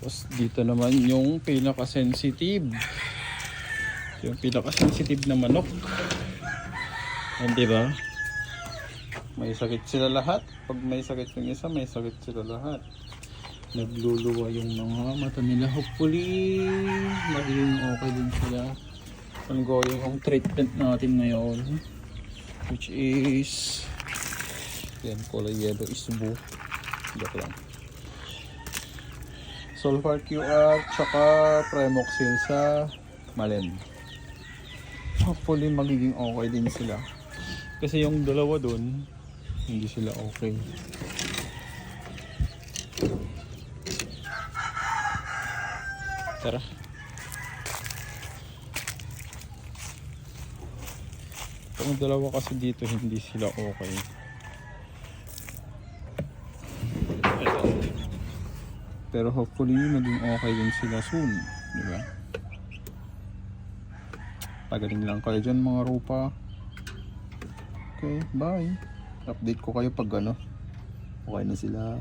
Tapos dito naman yung pinaka-sensitive. Yung pinaka-sensitive na manok. Yan, diba? May sakit sila lahat. Pag may sakit yung isa, may sakit sila lahat. Nagluluwa yung mga mata nila. Hopefully, magiging okay din sila. Ongoing yung treatment natin ngayon. Which is... yan, kulay yellow is blue. Joke lang. Sulfur QR, tsaka Primoxil sa Malen. Hopefully, magiging okay din sila. Kasi yung dalawa dun, hindi sila okay. Tara. Yung dalawa kasi dito, hindi sila okay. Pero hopefully, maging okay din sila soon. Diba? Pagaling lang kayo dyan mga rupa. Okay, bye. Update ko kayo pag ano, okay na sila.